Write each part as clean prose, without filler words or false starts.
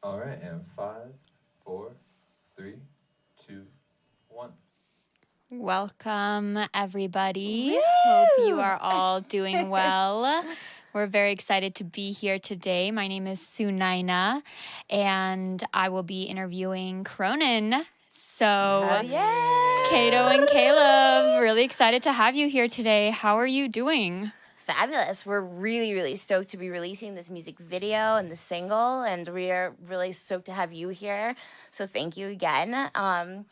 All right, and five, four, three, two, one. Welcome, everybody. Woo! Hope you are all doing well. We're very excited to be here today. My name is Sunaina, and I will be interviewing Cronin. So, Yeah. Kato and Caleb, really excited to have you here today. How are you doing? Fabulous. We're really, really stoked to be releasing this music video and the single, and we are really stoked to have you here. So thank you again. I'm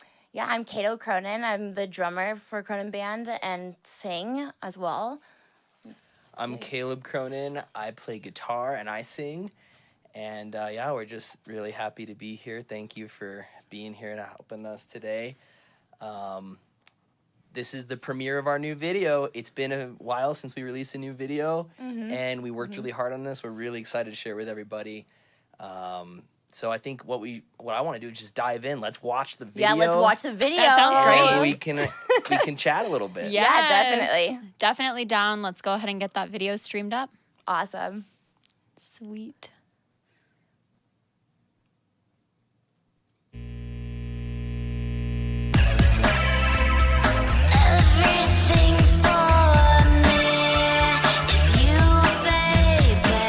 Kato Cronin. I'm the drummer for Cronin Band and sing as well. I'm Caleb Cronin. I play guitar and I sing. And we're just really happy to be here. Thank you for being here and helping us today. This is the premiere of our new video. It's been a while since we released a new video, and we worked really hard on this. We're really excited to share it with everybody. So I think what I want to do is just dive in. Let's watch the video. Yeah, let's watch the video. That sounds great. And we can chat a little bit. Yeah, definitely. Definitely down. Let's go ahead and get that video streamed up. Awesome. Sweet. Everything for me is you, baby.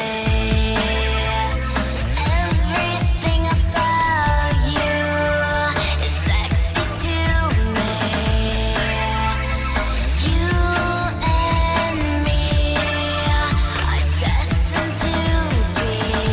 Everything about you is sexy to me. You and me are destined to be.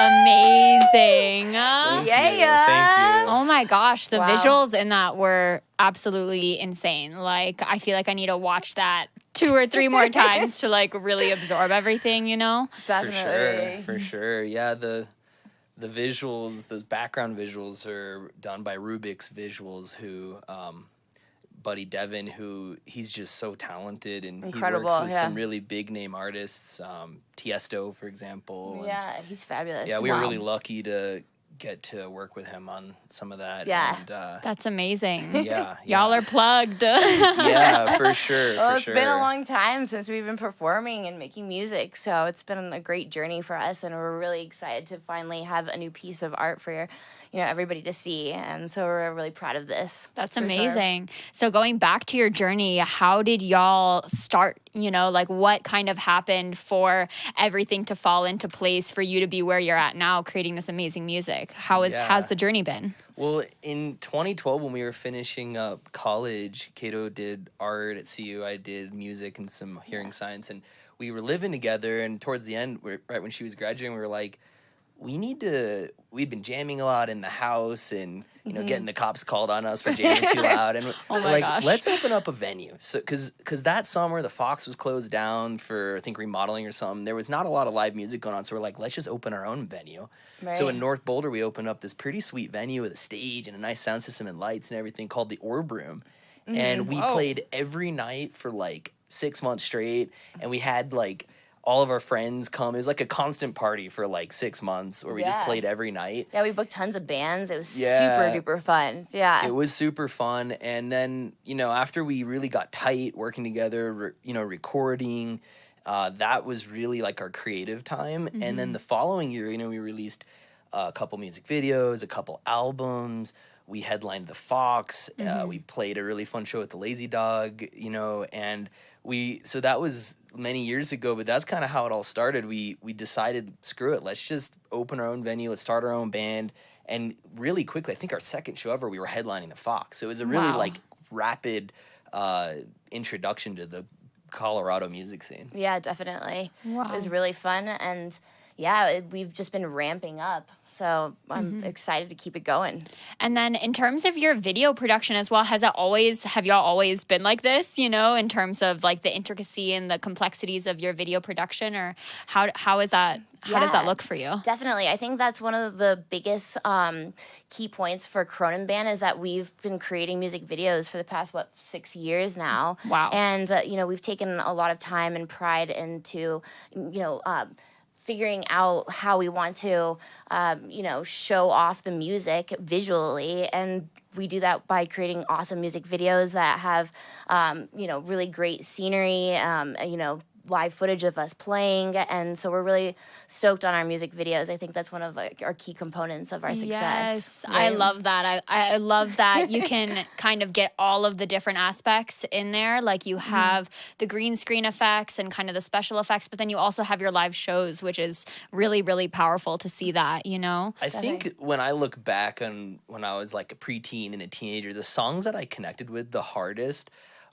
amazing. Thank Yeah, you. yeah. Thank you. Oh my gosh, the Wow. visuals in that were absolutely insane. Like, I feel like I need to watch that 2 or 3 more times to like really absorb everything, you know? Definitely. For sure. Yeah, the visuals, those background visuals are done by Rubik's Visuals, who Buddy Devin, who he's just so talented, and he Incredible, works with yeah. some really big name artists, Tiesto, for example. and Yeah, he's fabulous. yeah, we were Wow. really lucky to get to work with him on some of that. Yeah. And, That's amazing. yeah, Y'all are plugged. yeah, for sure. Well, for it's sure. been a long time since we've been performing and making music, so it's been a great journey for us, and we're really excited to finally have a new piece of art for everybody to see, and so we're really proud of this. That's for sure. amazing. So going back to your journey, how did y'all start? Like what kind of happened for everything to fall into place for you to be where you're at now, creating this amazing music? How's Yeah. the journey been? Well, in 2012, when we were finishing up college, Cato did art at CU. I did music and some hearing science, and we were living together. And towards the end, right when she was graduating, we were like, we'd been jamming a lot in the house, and getting the cops called on us for jamming too loud, and we're my like, gosh. let's open up a venue. So because that summer the Fox was closed down for, I think, remodeling or something. There was not a lot of live music going on, so we're like, let's just open our own venue. So Right. in North Boulder, we opened up this pretty sweet venue with a stage and a nice sound system and lights and everything called the Orb Room, and we Whoa. played every night for like 6 months straight, and we had like all of our friends come. It was like a constant party for like 6 months, where we just Yeah. played every night. Yeah, we booked tons of bands. It was Yeah. super duper fun. Yeah. It was super fun. And then, after we really got tight working together, recording, that was really like our creative time. And then the following year, we released a couple music videos, a couple albums. We headlined the Fox. We played a really fun show at the Lazy Dog, and so that was many years ago, but that's kind of how it all started. We decided, screw it, let's just open our own venue, let's start our own band. And really quickly, I think our second show ever, we were headlining the Fox. So it was a really Wow. rapid introduction to the Colorado music scene. Yeah, definitely. Wow. It was really fun, and yeah, we've just been ramping up. So I'm excited to keep it going. And then in terms of your video production as well, have y'all always been like this, in terms of like the intricacy and the complexities of your video production, or how is that, how does that Yeah. look for you? Definitely. I think that's one of the biggest key points for Cronin Band is that we've been creating music videos for the past, 6 years now. Wow. And, we've taken a lot of time and pride into, figuring out how we want to, show off the music visually. And we do that by creating awesome music videos that have, really great scenery, live footage of us playing. And so we're really stoked on our music videos. I think that's one of our key components of our success. Yes, I right? love that. I love that you can kind of get all of the different aspects in there. Like you have the green screen effects and kind of the special effects, but then you also have your live shows, which is really, really powerful to see that, I think when I look back on when I was like a preteen and a teenager, the songs that I connected with the hardest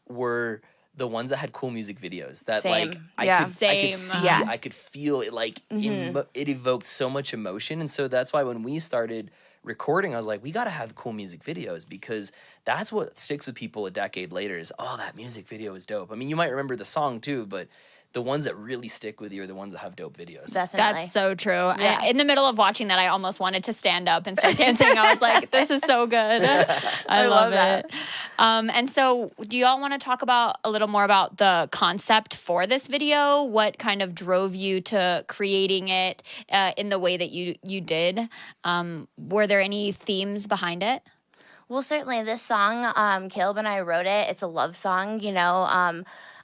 were the ones that had cool music videos that Same. like Yeah. I could Same. see, Yeah. I could feel it, like it evoked so much emotion. And so that's why when we started recording, I was like, we got to have cool music videos, because that's what sticks with people a decade later is, oh, that music video was dope. I mean, you might remember the song too, but the ones that really stick with you are the ones that have dope videos. Definitely. That's so true. Yeah. In the middle of watching that, I almost wanted to stand up and start dancing. I was like, this is so good. I love that. it. And so do you all want to talk about a little more about the concept for this video? What kind of drove you to creating it in the way that you did? Were there any themes behind it? Well, certainly this song, Caleb and I wrote it. It's a love song,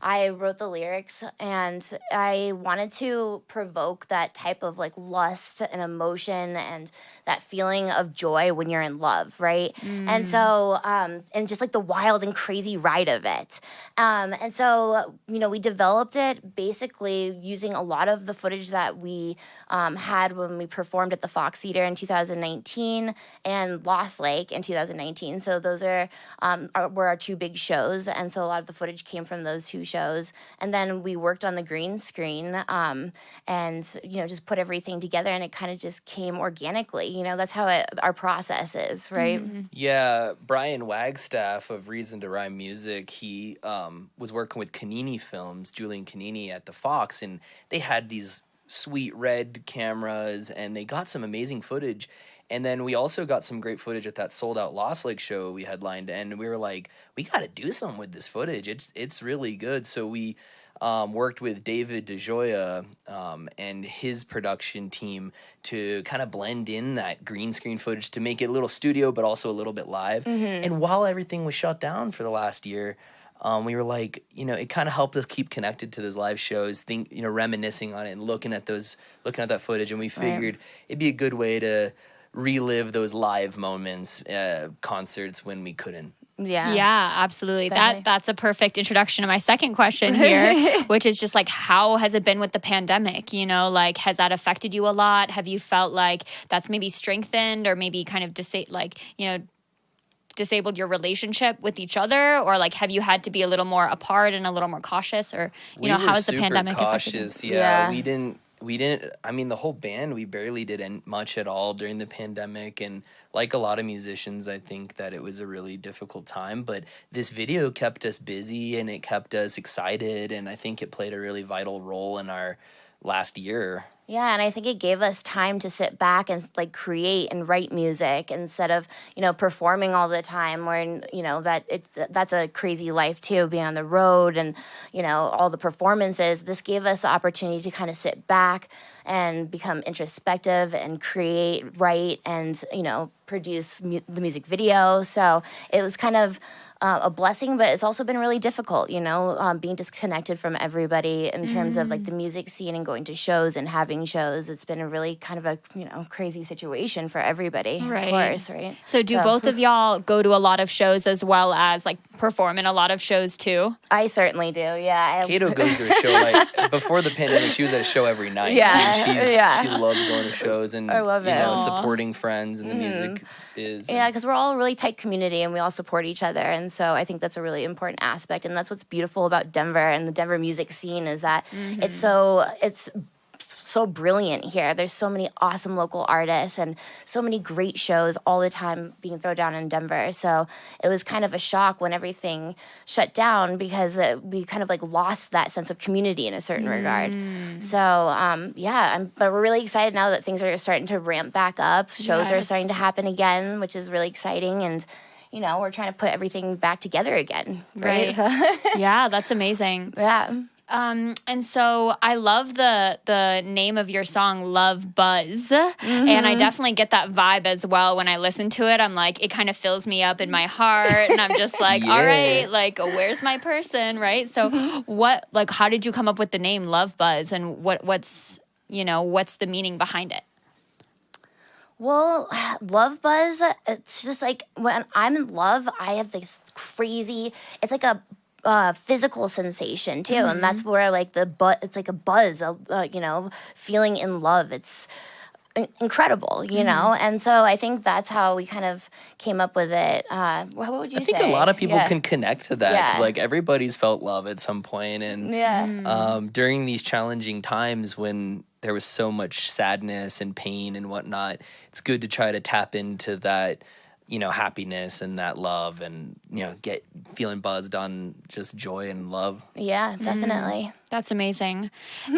I wrote the lyrics, and I wanted to provoke that type of like lust and emotion and that feeling of joy when you're in love, right? And so, and just like the wild and crazy ride of it. And so, we developed it basically using a lot of the footage that we had when we performed at the Fox Theater in 2019 and Lost Lake in 2019. So those were our two big shows, and so a lot of the footage came from those two shows, and then we worked on the green screen, and just put everything together, and it kind of just came organically. That's how our process is, right? Yeah, Brian Wagstaff of Reason to Rhyme Music, he was working with Canini Films, Julian Canini at the Fox, and they had these sweet red cameras, and they got some amazing footage. And then we also got some great footage at that sold out Lost Lake show we headlined, and we were like, we got to do something with this footage. It's really good. So we worked with David DeJoya and his production team to kind of blend in that green screen footage to make it a little studio, but also a little bit live. And while everything was shut down for the last year, we were like, it kind of helped us keep connected to those live shows, reminiscing on it and looking at that footage. And we figured it'd be a good way to relive those live moments, concerts when we couldn't. Yeah, absolutely. Definitely. That's a perfect introduction to my second question here, which is just like, how has it been with the pandemic? Has that affected you a lot? Have you felt like that's maybe strengthened or maybe kind of disabled your relationship with each other, or have you had to be a little more apart and a little more cautious, or how has the pandemic affected you? Cautious, yeah. We didn't. I mean, the whole band, we barely did much at all during the pandemic, and like a lot of musicians, I think that it was a really difficult time. But this video kept us busy and it kept us excited, and I think it played a really vital role in our last year. Yeah, and I think it gave us time to sit back and create and write music instead of performing all the time. Where that's a crazy life too, being on the road and all the performances. This gave us the opportunity to kind of sit back and become introspective and create, write, and produce the music video. So it was kind of a blessing, but it's also been really difficult, being disconnected from everybody in terms of the music scene and going to shows and having shows. It's been a really kind of a, crazy situation for everybody, Right. Of course, right? So do both of y'all go to a lot of shows as well as perform in a lot of shows too? I certainly do, yeah. Kato goes to a show, before the pandemic, she was at a show every night. Yeah, And she loved going to shows and, I love it. Aw. supporting friends in the music biz. Yeah, because we're all a really tight community and we all support each other. And so I think that's a really important aspect. And that's what's beautiful about Denver and the Denver music scene is that it's so brilliant here. There's so many awesome local artists and so many great shows all the time being thrown down in Denver. So it was kind of a shock when everything shut down because we kind of lost that sense of community in a certain regard. So but we're really excited now that things are starting to ramp back up. Shows are starting to happen again, which is really exciting. And we're trying to put everything back together again. Right. So, Yeah, that's amazing. yeah. And so I love the name of your song, Love Buzz. And I definitely get that vibe as well. When I listen to it, I'm like, it kind of fills me up in my heart. And I'm just like, all right, where's my person, right? So how did you come up with the name Love Buzz? And what's the meaning behind it? Well, love buzz, it's just when I'm in love, I have this crazy, it's like a physical sensation too. And that's where it's like a buzz, feeling in love. It's incredible, And so I think that's how we kind of came up with it. What would you say? I think a lot of people can connect to that because Yeah. everybody's felt love at some point. And during these challenging times when there was so much sadness and pain and whatnot, it's good to try to tap into that, happiness and that love and, get feeling buzzed on just joy and love. Yeah, definitely. That's amazing.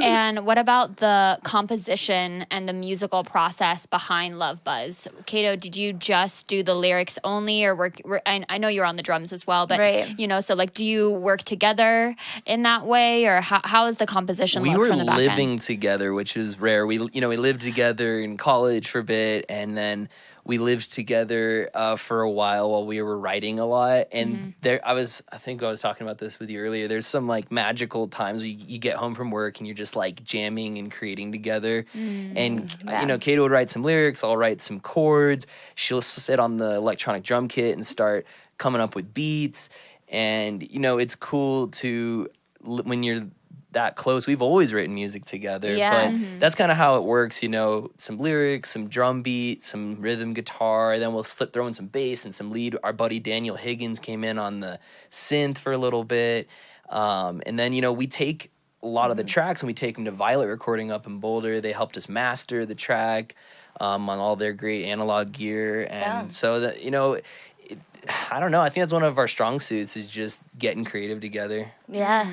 And what about the composition and the musical process behind Love Buzz? Kato, did you just do the lyrics only, or I know you're on the drums as well, but Right. so do you work together in that way, or how is the composition We look were from the back end? living together, which is rare. We lived together in college for a bit, and then we lived together for a while we were writing a lot. And I think I was talking about this with you earlier. There's some magical times where you get home from work and you're just jamming and creating together. And Kato would write some lyrics, I'll write some chords. She'll sit on the electronic drum kit and start coming up with beats. And it's cool to when you're that close. We've always written music together, Yeah. but that's kind of how it works, some lyrics, some drum beat, some rhythm guitar, then we'll throw in some bass and some lead. Our buddy Daniel Higgins came in on the synth for a little bit. And then, we take a lot of the tracks and we take them to Violet Recording up in Boulder. They helped us master the track on all their great analog gear. And so that, I don't know. I think that's one of our strong suits is just getting creative together. Yeah.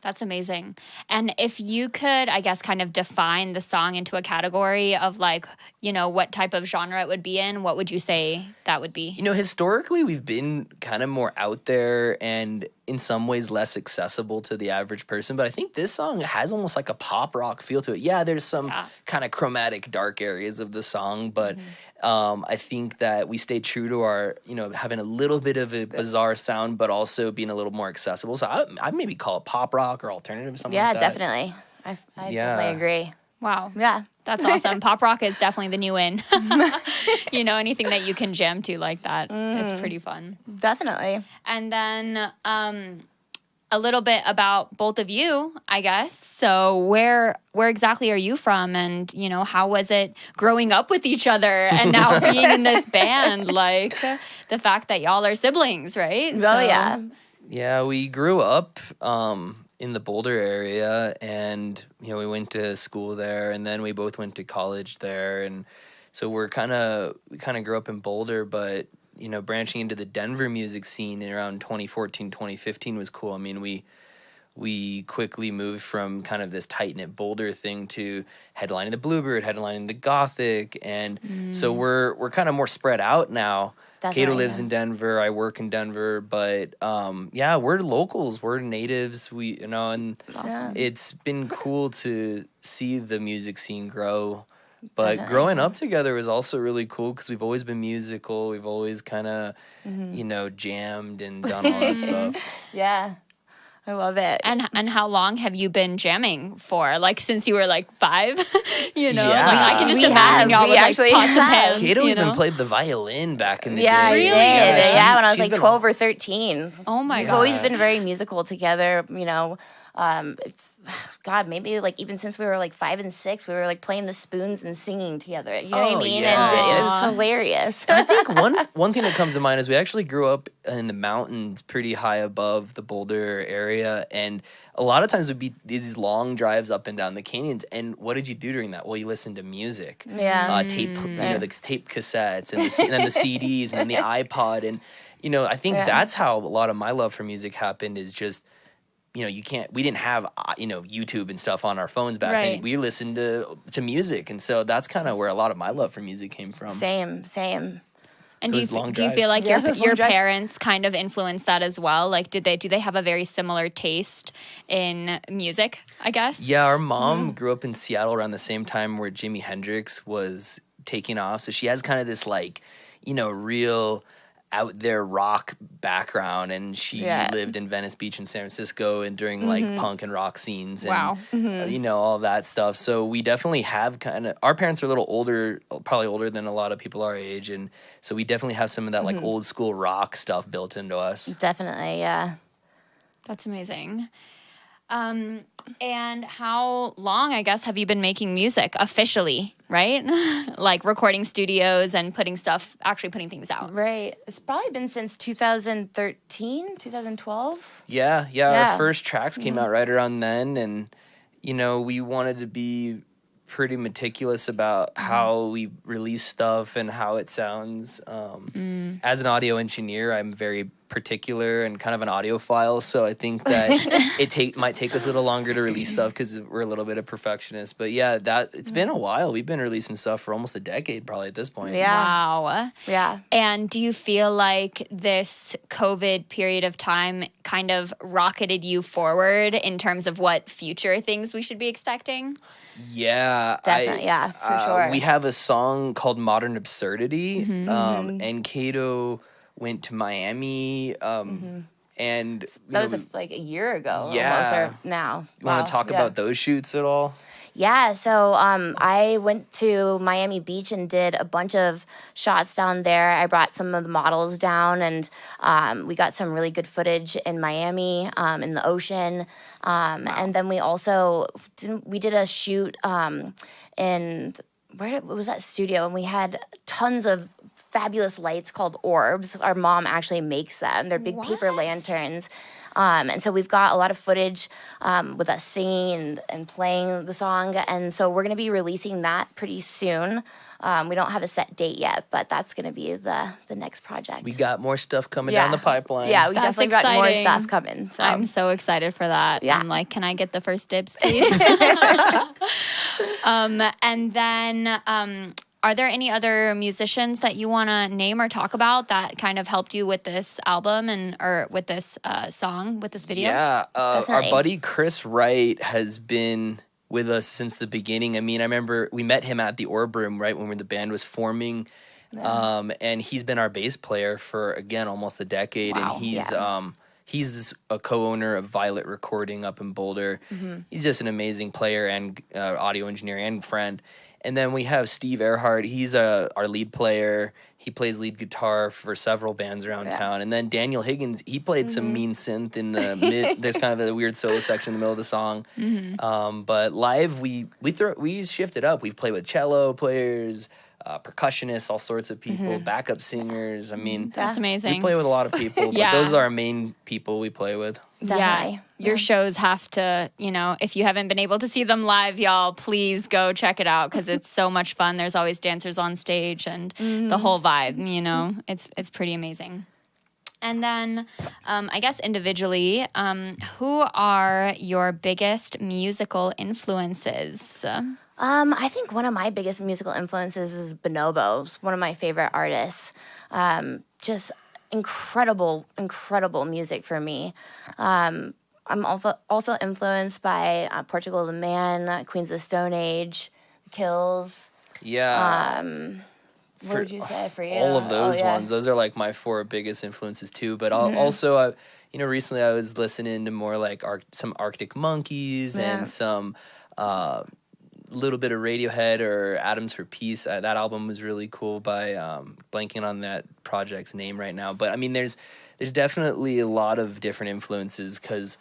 That's amazing. And if you could, I guess, kind of define the song into a category of like, what type of genre it would be in, what would you say that would be? Historically, we've been kind of more out there and in some ways less accessible to the average person. But I think this song has almost like a pop rock feel to it. Yeah, there's some kind of chromatic dark areas of the song, but I think that we stay true to our, having a little bit of a bizarre sound, but also being a little more accessible. So I maybe call it pop rock or alternative, something like that. Definitely. I definitely agree. Wow. Yeah. That's awesome. Pop rock is definitely the new in. Anything that you can jam to like that. It's pretty fun. Definitely. And then a little bit about both of you, I guess. So where exactly are you from? And, how was it growing up with each other and now being in this band? Like the fact that y'all are siblings, right? Oh, yeah. Yeah, we grew up in the Boulder area, and we went to school there, and then we both went to college there, and so we kind of grew up in Boulder, but branching into the Denver music scene in around 2014, 2015 was cool. I mean, we quickly moved from kind of this tight-knit Boulder thing to headlining the Bluebird, headlining the Gothic, and so we're kind of more spread out now. Cato lives in Denver. I work in Denver, but we're locals. We're natives. And it's been cool to see the music scene grow. But growing up together was also really cool because we've always been musical. We've always kind of, jammed and done all that stuff. Yeah. I love it. And how long have you been jamming for? Like since you were like 5, Yeah. Like I can just We imagine have. y'all We with like actually pots and have. pans. Cato even played the violin back in the day. I Really? did. Yeah, When I was she's like been 12 or 13. Oh my We've god. always been very musical together, it's maybe like even since we were like 5 and 6, we were like playing the spoons and singing together. You know what I Oh, mean? yeah. And it was hilarious. I think one thing that comes to mind is we actually grew up in the mountains pretty high above the Boulder area, and a lot of times would be these long drives up and down the canyons. And what did you do during that? Well, you listened to music. Yeah. Tape, the tape cassettes and then the CDs and then the iPod. And, I think that's how a lot of my love for music happened is just, we didn't have, YouTube and stuff on our phones back then. Right. We listened to music. And so that's kind of where a lot of my love for music came from. Same. And do Those long you feel drives. like Yeah, those long your drives. parents kind of influenced that as well? Like do they have a very similar taste in music, I guess? Yeah, our mom grew up in Seattle around the same time where Jimi Hendrix was taking off. So she has kind of this like, real out there rock background, and she lived in Venice Beach in San Francisco and during like punk and rock scenes and Wow. all that stuff. So we definitely have our parents are a little older, probably older than a lot of people our age, and so we definitely have some of that like old school rock stuff built into us. Definitely, yeah. That's amazing. And how long, I guess, have you been making music officially, right? Like recording studios and actually putting things out. Right. It's probably been since 2013, 2012. Yeah. Yeah. Our first tracks came out right around then, and we wanted to be pretty meticulous about how we release stuff and how it sounds. As an audio engineer, I'm very particular and kind of an audiophile, so I think that it might take us a little longer to release stuff because we're a little bit of perfectionists. But yeah, it's been a while. We've been releasing stuff for almost a decade probably at this point. Yeah. Wow. Yeah. And do you feel like this COVID period of time kind of rocketed you forward in terms of what future things we should be expecting? Yeah, Definitely, yeah, for sure. We have a song called Modern Absurdity, and Cato went to Miami, and That was like a year ago. Yeah. Almost, or now. you want to talk about those shoots at all? Yeah, so I went to Miami Beach and did a bunch of shots down there. I brought some of the models down, and we got some really good footage in Miami, in the ocean. And then we also did a shoot in where was that studio, and we had tons of fabulous lights called orbs. Our mom actually makes them. They're big paper What? lanterns. And so we've got a lot of footage with us singing and playing the song. And so we're going to be releasing that pretty soon. We don't have a set date yet, but that's going to be the next project. We got more stuff coming down the pipeline. Yeah, we That's definitely got more exciting. stuff coming. So. I'm so excited for that. Yeah. I'm like, can I get the first dibs, please? And then, are there any other musicians that you want to name or talk about that kind of helped you with this album or with this song, with this video? Yeah, our Definitely. buddy Chris Wright has been with us since the beginning. I mean, I remember we met him at the Orb Room right when the band was forming, and he's been our bass player for again almost a decade. Wow. And he's Yeah. he's a co-owner of Violet Recording up in Boulder. He's just an amazing player and audio engineer and friend. And then we have Steve Earhart. He's our lead player. He plays lead guitar for several bands around town. And then Daniel Higgins, he played some mean synth in the mid. There's kind of a weird solo section in the middle of the song. But live, we shift it up. We've played with cello players, percussionists, all sorts of people, backup singers. I mean, That's amazing. we play with a lot of people, but Yeah. those are our main people we play with. Definitely. Yeah, your shows have to, if you haven't been able to see them live, y'all, please go check it out because it's so much fun. There's always dancers on stage and the whole vibe, it's pretty amazing. And then I guess individually, who are your biggest musical influences? I think one of my biggest musical influences is Bonobo, one of my favorite artists. Just incredible music for me. I'm also influenced by Portugal the Man, Queens of the Stone Age, The Kills. Yeah. What would you say for you? All of those Oh, yeah. ones. Those are like my 4 biggest influences too. But also, recently I was listening to more like some Arctic Monkeys and some little bit of Radiohead or Atoms for Peace. That album was really cool by blanking on that project's name right now. But I mean, there's definitely a lot of different influences because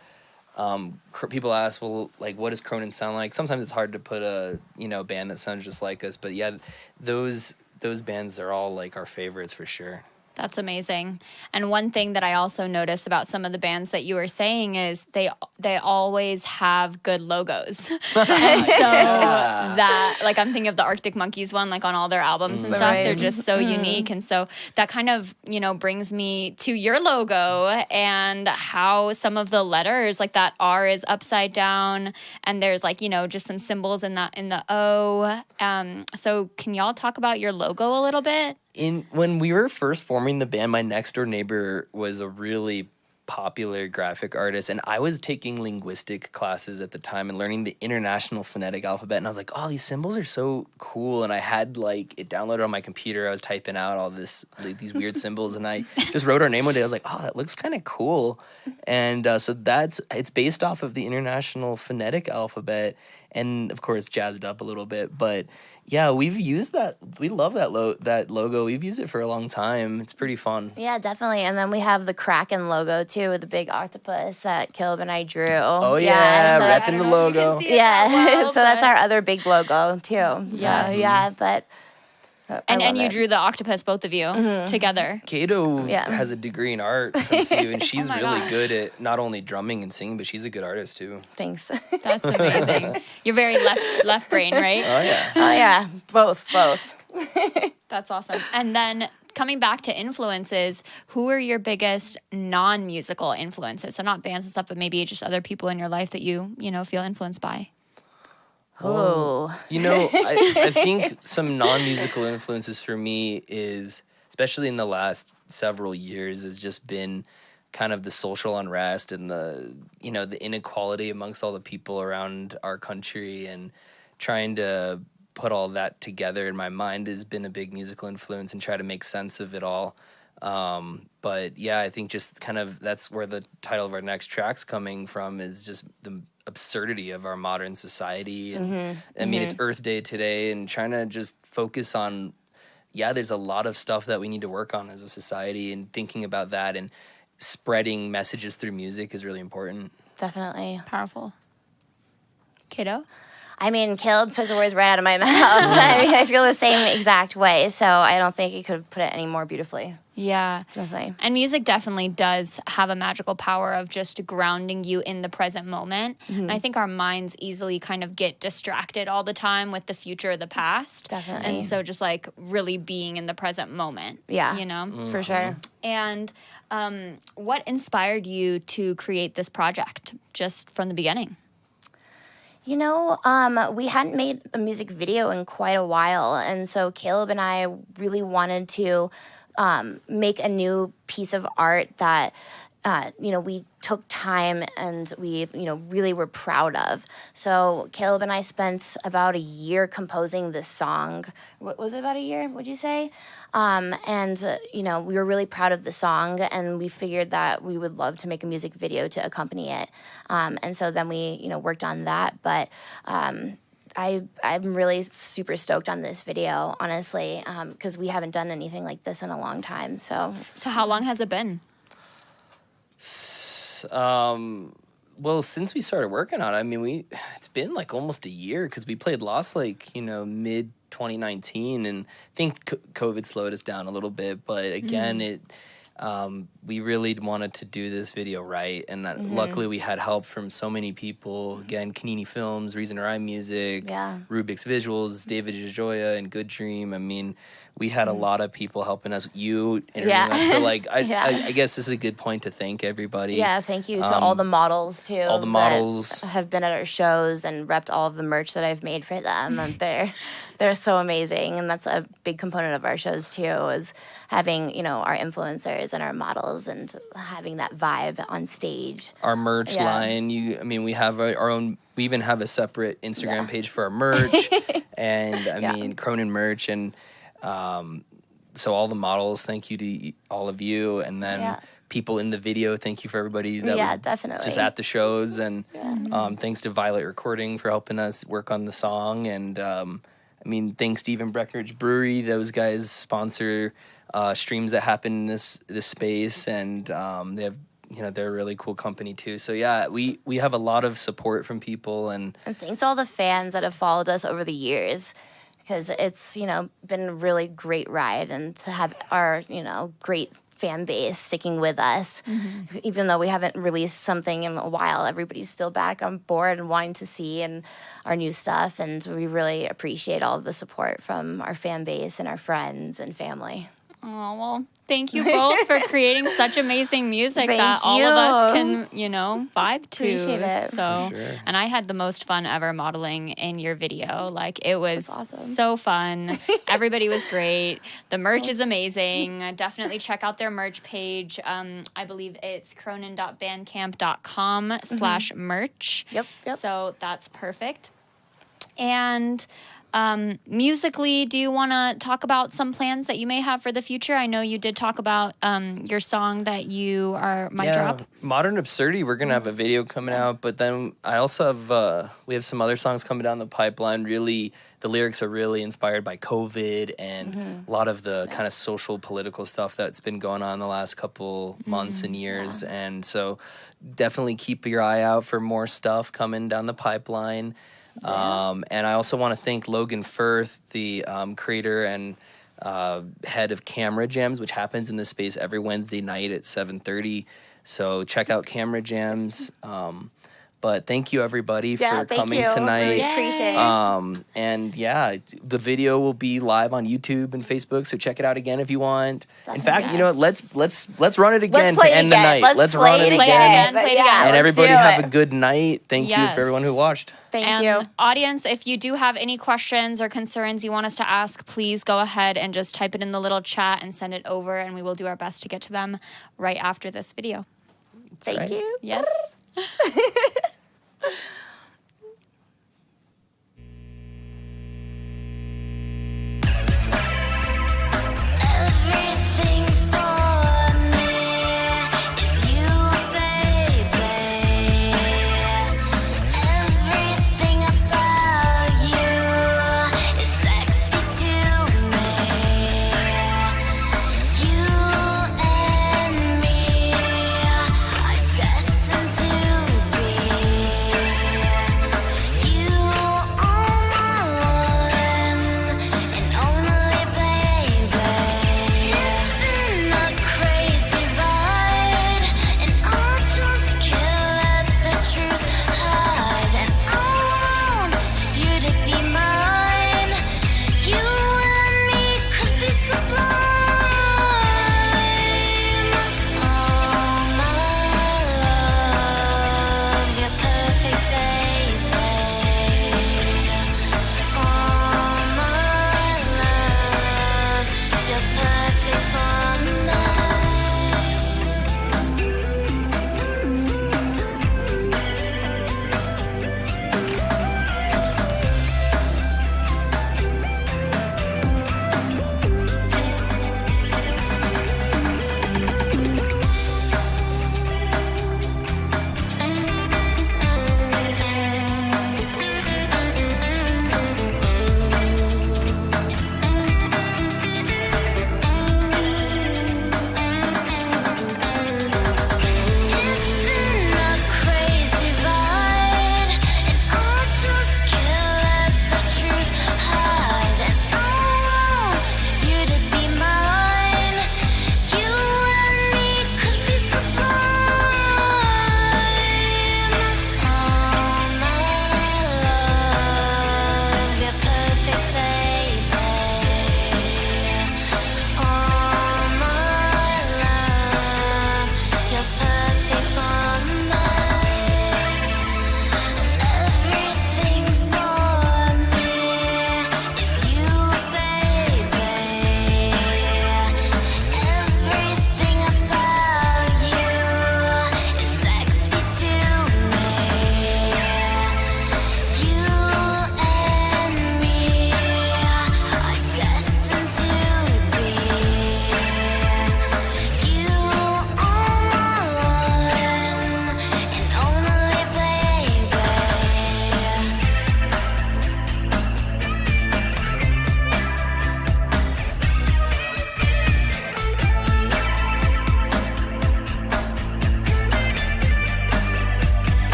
people ask, well, like, what does Cronin sound like? Sometimes it's hard to put a band that sounds just like us. But yeah, those bands are all like our favorites for sure. That's amazing. And one thing that I also noticed about some of the bands that you were saying is they always have good logos. And so that, like, I'm thinking of the Arctic Monkeys one, like on all their albums and stuff. They're just so unique. And so that kind of, brings me to your logo and how some of the letters, like that R is upside down and there's like, just some symbols in the O. So can y'all talk about your logo a little bit? When we were first forming the band, my next door neighbor was a really popular graphic artist, and I was taking linguistic classes at the time and learning the International Phonetic Alphabet, and I was like, oh, these symbols are so cool, and I had like it downloaded on my computer. I was typing out all these weird symbols, and I just wrote our name one day. I was like, oh, that looks kind of cool, and so it's based off of the International Phonetic Alphabet, and of course jazzed up a little bit, but yeah, we've used that. We love that logo. We've used it for a long time. It's pretty fun. Yeah, definitely. And then we have the Kraken logo too, with the big octopus that Caleb and I drew. Oh yeah, so that's- repping the logo. Yeah, so that's our other big logo too. So yeah, but And you drew the octopus, both of you, together. Kato Yeah. has a degree in art from CU, and she's my really gosh. good at not only drumming and singing, but she's a good artist too. Thanks. That's amazing. You're very left brain, right? Oh yeah. Oh yeah, both. That's awesome. And then coming back to influences, who are your biggest non-musical influences? So not bands and stuff, but maybe just other people in your life that you feel influenced by. Oh, I think some non-musical influences for me is, especially in the last several years, has just been kind of the social unrest and the inequality amongst all the people around our country, and trying to put all that together in my mind has been a big musical influence and try to make sense of it all. But yeah, I think just kind of that's where the title of our next track's coming from, is just the absurdity of our modern society. And I mean, it's Earth Day today, and trying to just focus on, there's a lot of stuff that we need to work on as a society, and thinking about that and spreading messages through music is really important. definitely. Powerful. Kiddo? I mean, Caleb took the words right out of my mouth. I mean, I feel the same exact way. So I don't think he could have put it any more beautifully. Yeah. Definitely. And music definitely does have a magical power of just grounding you in the present moment. And I think our minds easily kind of get distracted all the time with the future or the past. Definitely. And so just like really being in the present moment. Yeah. You know? For sure. And what inspired you to create this project just from the beginning? You know, we hadn't made a music video in quite a while. And so Caleb and I really wanted to make a new piece of art that, we took time and we, really were proud of. So Caleb and I spent about a year composing this song. What was it, about a year, would you say? We were really proud of the song, and we figured that we would love to make a music video to accompany it. And so then we, worked on that. But I'm really super stoked on this video, honestly, because we haven't done anything like this in a long time. So how long has it been? Well, since we started working on it, I mean, it's been like almost a year, because we played Lost mid 2019, and I think COVID slowed us down a little bit. But again, we really wanted to do this video right, and luckily we had help from so many people. Again, Kanini Films, Reason to Rhyme Music, Rubik's Visuals, David DeJoya, and Good Dream. I mean, we had a lot of people helping us. You interviewing us. So I guess this is a good point to thank everybody. Yeah, thank you to all the models too. All the models that have been at our shows and repped all of the merch that I've made for them. And they're so amazing, and that's a big component of our shows too, is having our influencers and our models and having that vibe on stage. Our merch line. We have our own. We even have a separate Instagram page for our merch, and Cronin merch, and so all the models. Thank you to all of you, and then people in the video. Thank you for everybody that was definitely just at the shows, and thanks to Violet Recording for helping us work on the song, and thanks to even Breckenridge Brewery. Those guys sponsor streams that happen in this space, and they have. They're a really cool company too. So we have a lot of support from people, and thanks to all the fans that have followed us over the years, because it's been a really great ride, and to have our great fan base sticking with us, even though we haven't released something in a while, everybody's still back on board and wanting to see and our new stuff, and we really appreciate all of the support from our fan base and our friends and family. Oh, well, thank you both for creating such amazing music Thank that all you. of us can, vibe to. Appreciate it. So, For sure. and I had the most fun ever modeling in your video. Like, it was awesome. so fun. Everybody was great. The merch is amazing. Definitely check out their merch page. I believe it's cronin.bandcamp.com/merch. Yep. So that's perfect. And musically, do you want to talk about some plans that you may have for the future? I know you did talk about your song that you might drop. Modern Absurdity. We're gonna have a video coming out, but then I also have we have some other songs coming down the pipeline. Really, the lyrics are really inspired by COVID and a lot of the kind of social, political stuff that's been going on the last couple months and years. And so, definitely keep your eye out for more stuff coming down the pipeline. And I also want to thank Logan Firth, the creator and head of Camera Jams, which happens in this space every Wednesday night at 7:30. So check out Camera Jams. But thank you, everybody, for coming tonight. Really appreciate it. And the video will be live on YouTube and Facebook, so check it out again if you want. In fact, you know what? Let's run it again to end the night. Let's run it again. Play it again. And let's everybody do have it. a good night. Thank you for everyone who watched. Thank you. Audience, if you do have any questions or concerns you want us to ask, please go ahead and just type it in the little chat and send it over, and we will do our best to get to them right after this video. Thank you. Yes.